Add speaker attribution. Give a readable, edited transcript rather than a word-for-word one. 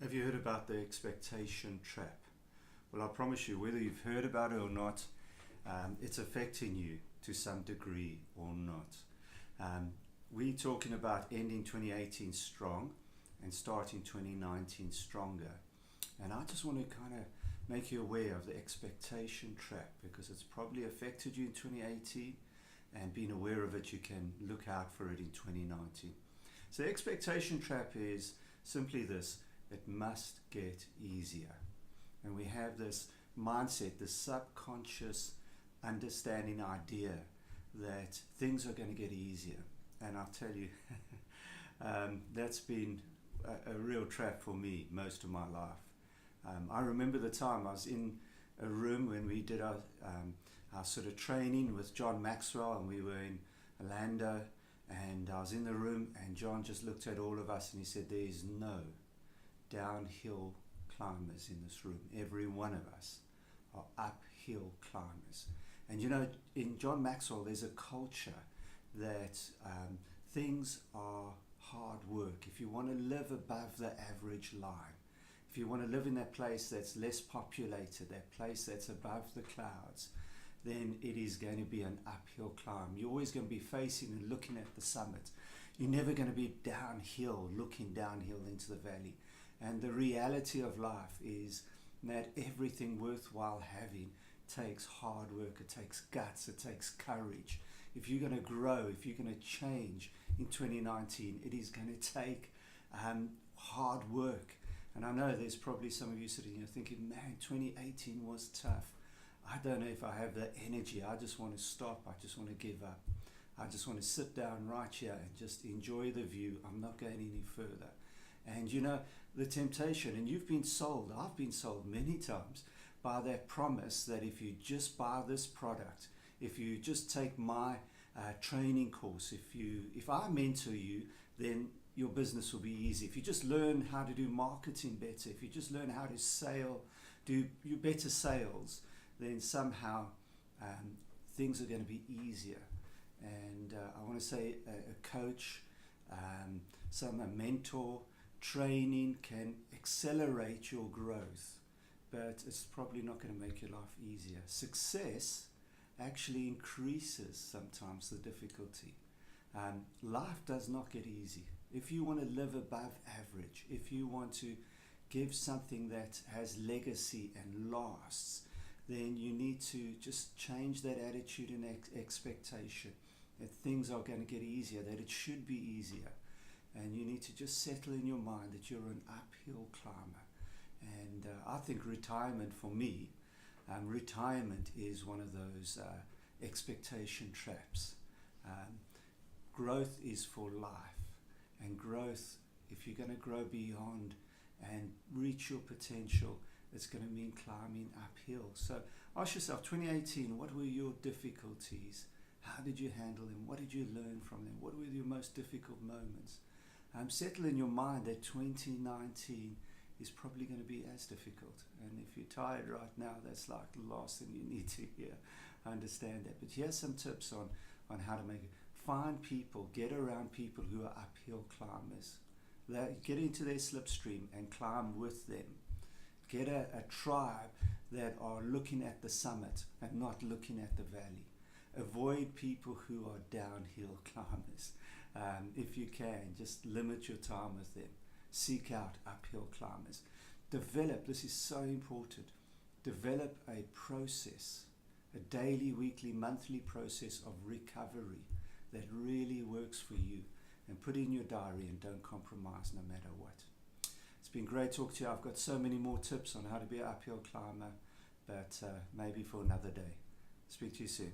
Speaker 1: Have you heard about the expectation trap? Well, I promise you, whether you've heard about it or not, it's affecting you to some degree or not. We're talking about ending 2018 strong and starting 2019 stronger. And I just want to kind of make you aware of the expectation trap because it's probably affected you in 2018, and being aware of it, you can look out for it in 2019. So the expectation trap is simply this: it must get easier. And we have this mindset, this subconscious understanding idea that things are going to get easier. And I'll tell you, that's been a real trap for me most of my life. I remember the time I was in a room when we did our sort of training with John Maxwell, and we were in Orlando, and I was in the room, and John just looked at all of us and he said, "There is no downhill climbers in this room. Every one of us are uphill climbers." And you know, in John Maxwell, there's a culture that things are hard work. If you want to live above the average line, if you want to live in that place that's less populated, that place that's above the clouds, then it is going to be an uphill climb. You're always going to be facing and looking at the summit. You're never going to be downhill, looking downhill into the valley. And the reality of life is that everything worthwhile having takes hard work, it takes guts, it takes courage. If you're going to grow, if you're going to change in 2019, it is going to take hard work. And I know there's probably some of you sitting here thinking, man, 2018 was tough. I don't know if I have the energy. I just want to stop. I just want to give up. I just want to sit down right here and just enjoy the view. I'm not going any further. And you know, the temptation, and you've been sold, I've been sold many times by that promise that if you just buy this product, if you just take my training course, if I mentor you, then your business will be easy. If you just learn how to do marketing better, if you just learn how to do your better sales, then somehow things are going to be easier. And I want to say a coach, a mentor, training can accelerate your growth, but it's probably not going to make your life easier. Success actually increases sometimes the difficulty. Life does not get easy. If you want to live above average, if you want to give something that has legacy and lasts, then you need to just change that attitude and expectation that things are going to get easier, that it should be easier. And you need to just settle in your mind that you're an uphill climber. And I think retirement for me, retirement is one of those expectation traps. Growth is for life. And growth, if you're going to grow beyond and reach your potential, it's going to mean climbing uphill. So ask yourself, 2018, what were your difficulties? How did you handle them? What did you learn from them? What were your most difficult moments? Settle in your mind that 2019 is probably going to be as difficult. And if you're tired right now, that's like the last thing you need to hear. I understand that. But here's some tips on how to make it. Find people, get around people who are uphill climbers. Get into their slipstream and climb with them. Get a tribe that are looking at the summit and not looking at the valley. Avoid people who are downhill climbers. If you can, just limit your time with them. Seek out uphill climbers. Develop, this is so important, develop a process, a daily, weekly, monthly process of recovery that really works for you, and put it in your diary and don't compromise no matter what. It's been great talking to you. I've got so many more tips on how to be an uphill climber, but maybe for another day. Speak to you soon.